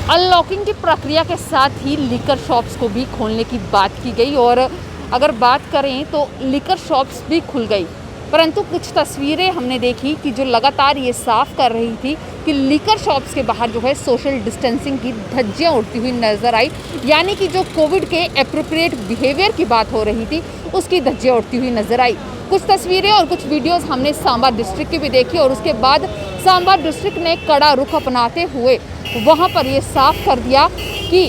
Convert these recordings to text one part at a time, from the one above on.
Unlocking की प्रक्रिया के साथ ही लिकर शॉप्स को भी खोलने की बात की गई और अगर बात करें तो लिकर शॉप्स भी खुल गई, परंतु कुछ तस्वीरें हमने देखी कि जो लगातार ये साफ कर रही थी कि लिकर शॉप्स के बाहर जो है सोशल डिस्टेंसिंग की धज्जियां उड़ती हुई नजर आई, यानी कि जो कोविड के एप्रोप्रिएट बिहेवियर की बात हो रही थी उसकी धज्जियां उड़ती हुई नजर आई। कुछ तस्वीरें और कुछ वीडियोस हमने सांबा डिस्ट्रिक्ट की भी देखी और उसके बाद सांबा डिस्ट्रिक्ट ने कड़ा रुख अपनाते हुए वहां पर ये साफ कर दिया कि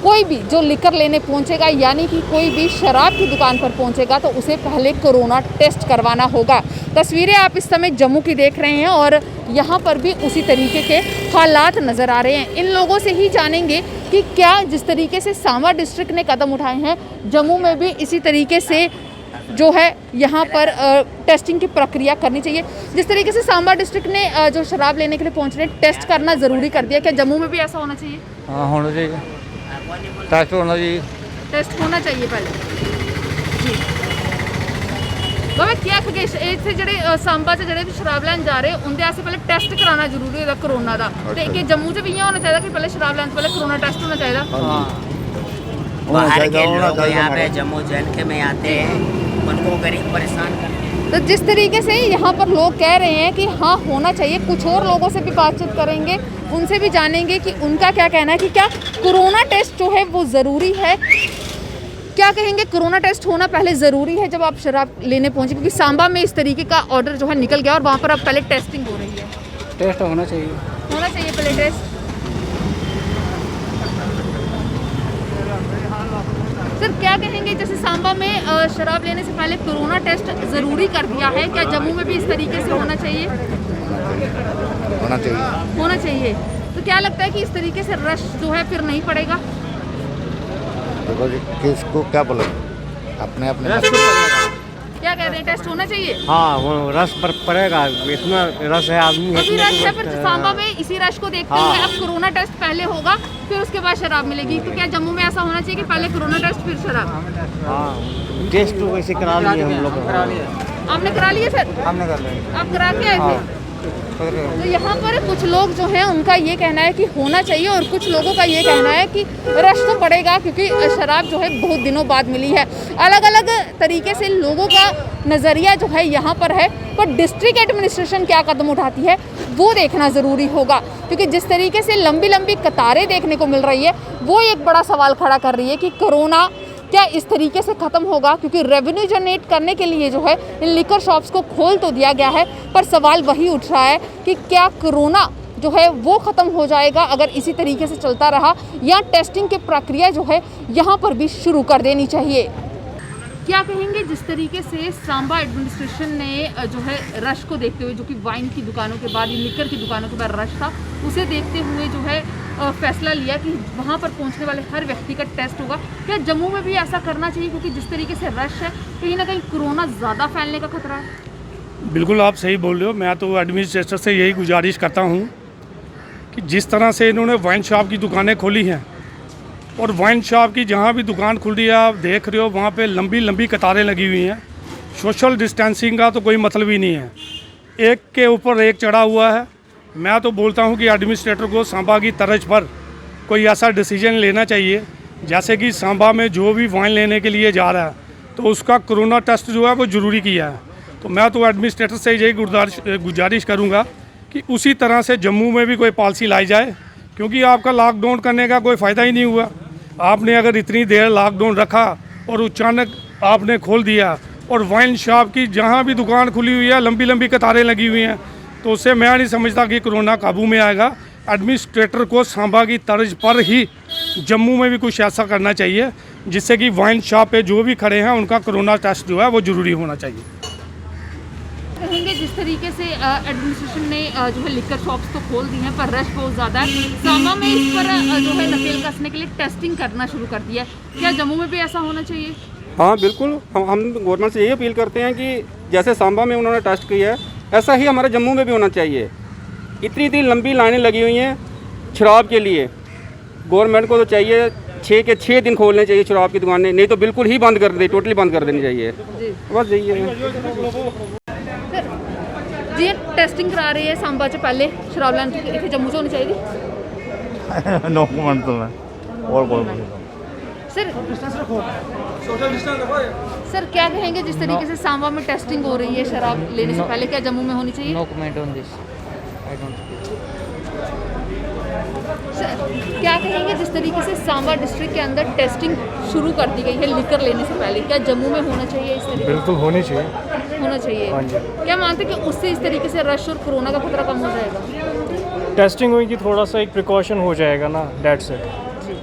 कोई भी जो लिकर लेने पहुंचेगा, यानी कि कोई भी शराब की दुकान पर पहुंचेगा तो उसे पहले कोरोना टेस्ट करवाना होगा। तस्वीरें आप इस समय जम्मू की देख रहे हैं और यहाँ पर भी उसी तरीके के हालात नज़र आ रहे हैं। इन लोगों से ही जानेंगे कि क्या जिस तरीके से सांबा डिस्ट्रिक्ट ने कदम उठाए हैं, जम्मू में भी इसी तरीके से जो है यहाँ पर टेस्टिंग की प्रक्रिया करनी चाहिए। जिस तरीके से सांबा डिस्ट्रिक्ट ने जो शराब लेने के लिए पहुँच रहे हैं टेस्ट करना ज़रूरी कर दिया, क्या जम्मू में भी ऐसा होना चाहिए? हाँ, होना चाहिए, टेस्ट होना चाहिए। टेस्ट होना चाहिए पहले जी। क्या इतने ਜਿਹੜੇ सांबा से ਜਿਹੜੇ भी शराब लैन जा रहे उनके आसे पहले टेस्ट कराना जरूरी होगा कोरोना का, तो कि जम्मू से भी यहाँ होना चाहिए कि पहले शराब लैन से पहले कोरोना टेस्ट होना चाहिए। बाहर के लोग यहाँ पे जम्मू के में आते हैं, उनको गरीब परेशान करते हैं। तो जिस तरीके से यहाँ पर लोग कह रहे हैं कि हाँ होना चाहिए, कुछ और लोगों से भी बातचीत करेंगे, उनसे भी जानेंगे कि उनका क्या कहना है कि क्या कोरोना टेस्ट जो है वो ज़रूरी है। क्या कहेंगे, कोरोना टेस्ट होना पहले ज़रूरी है जब आप शराब लेने पहुँचे? क्योंकि सांबा में इस तरीके का ऑर्डर जो है निकल गया और वहाँ पर अब पहले टेस्टिंग हो रही है। टेस्ट होना चाहिए, होना चाहिए पहले टेस्ट। सर क्या कहेंगे, जैसे सांबा में शराब लेने से पहले कोरोना टेस्ट ज़रूरी कर दिया है, क्या जम्मू में भी इस तरीके से होना चाहिए? होना चाहिए, होना चाहिए। तो क्या लगता है कि इस तरीके से रश जो है फिर नहीं पड़ेगा? देखो जी, किसको क्या बोला, अपने अपने क्या कह रहे हैं, टेस्ट होना चाहिए? हाँ, वो रस पर पड़ेगा, इतना रस है आदमी अभी रश है, फिर सांबा में इसी रश को देखते हुए अब कोरोना टेस्ट पहले होगा फिर उसके बाद शराब मिलेगी, तो क्या जम्मू में ऐसा होना चाहिए कि पहले कोरोना टेस्ट फिर शराब? हाँ, टेस्ट तो वैसे करा लिए हम लोग। आपने करा लिया सर? हमने कर लिया। आप करा के आए थे? तो यहाँ पर कुछ लोग जो हैं उनका ये कहना है कि होना चाहिए और कुछ लोगों का ये कहना है कि रश तो पड़ेगा क्योंकि शराब जो है बहुत दिनों बाद मिली है। अलग अलग तरीके से लोगों का नज़रिया जो है यहाँ पर है, पर डिस्ट्रिक्ट एडमिनिस्ट्रेशन क्या कदम उठाती है वो देखना ज़रूरी होगा, क्योंकि जिस तरीके से लंबी लंबी कतारें देखने को मिल रही है वो एक बड़ा सवाल खड़ा कर रही है कि कोरोना क्या इस तरीके से ख़त्म होगा, क्योंकि रेवेन्यू जनरेट करने के लिए जो है इन लिकर शॉप्स को खोल तो दिया गया है, पर सवाल वही उठ रहा है कि क्या कोरोना जो है वो ख़त्म हो जाएगा अगर इसी तरीके से चलता रहा, या टेस्टिंग की प्रक्रिया जो है यहाँ पर भी शुरू कर देनी चाहिए। क्या कहेंगे, जिस तरीके से सांबा एडमिनिस्ट्रेशन ने जो है रश को देखते हुए, जो कि वाइन की दुकानों के बाद, लिकर की दुकानों के बाद रश था, उसे देखते हुए जो है फैसला लिया कि वहाँ पर पहुँचने वाले हर व्यक्ति का टेस्ट होगा, क्या जम्मू में भी ऐसा करना चाहिए? क्योंकि जिस तरीके से रश है कहीं ना कहीं कोरोना ज़्यादा फैलने का खतरा है। बिल्कुल आप सही बोल रहे हो। मैं तो एडमिनिस्ट्रेटर से यही गुजारिश करता हूँ कि जिस तरह से इन्होंने वाइन शॉप की दुकानें खोली हैं और वाइन शॉप की जहाँ भी दुकान खुल रही है आप देख रहे हो वहाँ पे लंबी लंबी कतारें लगी हुई हैं। सोशल डिस्टेंसिंग का तो कोई मतलब ही नहीं है, एक के ऊपर एक चढ़ा हुआ है। मैं तो बोलता हूँ कि एडमिनिस्ट्रेटर को सांबा की तर्ज पर कोई ऐसा डिसीजन लेना चाहिए, जैसे कि सांबा में जो भी वाइन लेने के लिए जा रहा है तो उसका कोरोना टेस्ट जो है वो ज़रूरी किया है। तो मैं तो एडमिनिस्ट्रेटर से यही गुजारिश करूँगा कि उसी तरह से जम्मू में भी कोई पॉलिसी लाई जाए, क्योंकि आपका लॉकडाउन करने का कोई फ़ायदा ही नहीं हुआ। आपने अगर इतनी देर लॉकडाउन रखा और अचानक आपने खोल दिया और वाइन शॉप की जहाँ भी दुकान खुली हुई है लंबी लंबी कतारें लगी हुई हैं, तो उससे मैं नहीं समझता कि कोरोना काबू में आएगा। एडमिनिस्ट्रेटर को सांबा की तर्ज पर ही जम्मू में भी कुछ ऐसा करना चाहिए जिससे कि वाइन शॉप पे जो भी खड़े हैं उनका कोरोना टेस्ट जो है वो ज़रूरी होना चाहिए। कहेंगे जिस तरीके से एडमिनिस्ट्रेशन ने जो है लिकर शॉप्स तो खोल दी हैं पर रश बहुत ज़्यादा है, सांबा में इस पर जो है नकेल कसने के लिए टेस्टिंग करना शुरू कर दिया है, क्या जम्मू में भी ऐसा होना चाहिए? हाँ बिल्कुल, हम गवर्नमेंट से यही अपील करते हैं कि जैसे सांबा में उन्होंने टेस्ट किया है ऐसा ही हमारे जम्मू में भी होना चाहिए। इतनी लंबी लाइनें लगी हुई हैं शराब के लिए, गवर्नमेंट को तो चाहिए 6 के 6 दिन खोलने चाहिए शराब की दुकानें, नहीं तो बिल्कुल ही बंद कर दे, टोटली बंद कर देनी चाहिए। बस यही है। जी टेस्टिंग करा रहे हैं सांबा च पहले शराब लैन इतने जम्मू च होनी चाहिए नो कमेंट तो मैं और बोल सर सर क्या कहेंगे जिस तरीके से सांबा में टेस्टिंग हो रही है शराब लेने से पहले, क्या जम्मू में होनी चाहिए? No comment on this. I don't speak. Sir क्या कहेंगे जिस तरीके से सांबा डिस्ट्रिक्ट के अंदर टेस्टिंग शुरू कर दी गई है लिकर लेने से पहले, क्या जम्मू में होना चाहिए इस तरीके? बिल्कुल होनी चाहिए। होना चाहिए। हाँ जी। क्या मानते हैं कि उससे इस तरीके से रश और कोरोना का खतरा कम हो जाएगा? टेस्टिंग हुई कि थोड़ा सा एक प्रिकॉशन हो जाएगा ना, डेट्स इट। जी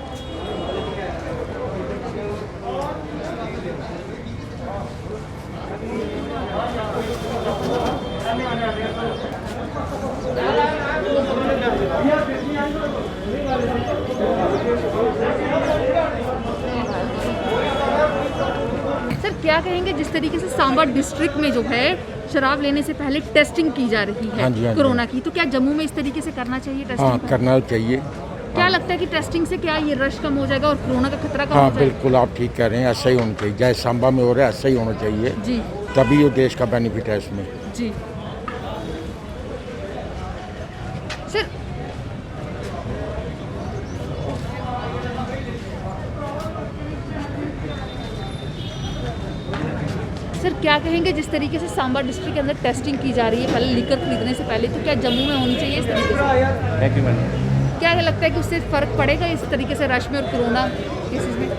सर क्या कहेंगे जिस तरीके से सांबा डिस्ट्रिक्ट में जो है शराब लेने से पहले टेस्टिंग की जा रही है हाँ जी, हाँ जी। कोरोना की, तो क्या जम्मू में इस तरीके से करना चाहिए हाँ टेस्टिंग? करना चाहिए। क्या लगता है कि टेस्टिंग से क्या ये रश कम हो जाएगा और कोरोना का खतरा कम हाँ हो जाएगा? बिल्कुल आप ठीक कह रहे हैं, ऐसा ही होना चाहिए। जैसे सांबा में हो रहा है ऐसा ही होना चाहिए, जी तभी वो देश का बेनिफिट है इसमें। जी सर सर क्या कहेंगे जिस तरीके से सांबा डिस्ट्रिक्ट के अंदर टेस्टिंग की जा रही है पहले लिकर खरीदने से पहले, तो क्या जम्मू में होनी चाहिए इस तरीके से? Thank you ma'am. क्या लगता है कि उससे फ़र्क पड़ेगा इस तरीके से रश में और कोरोना केसेस में?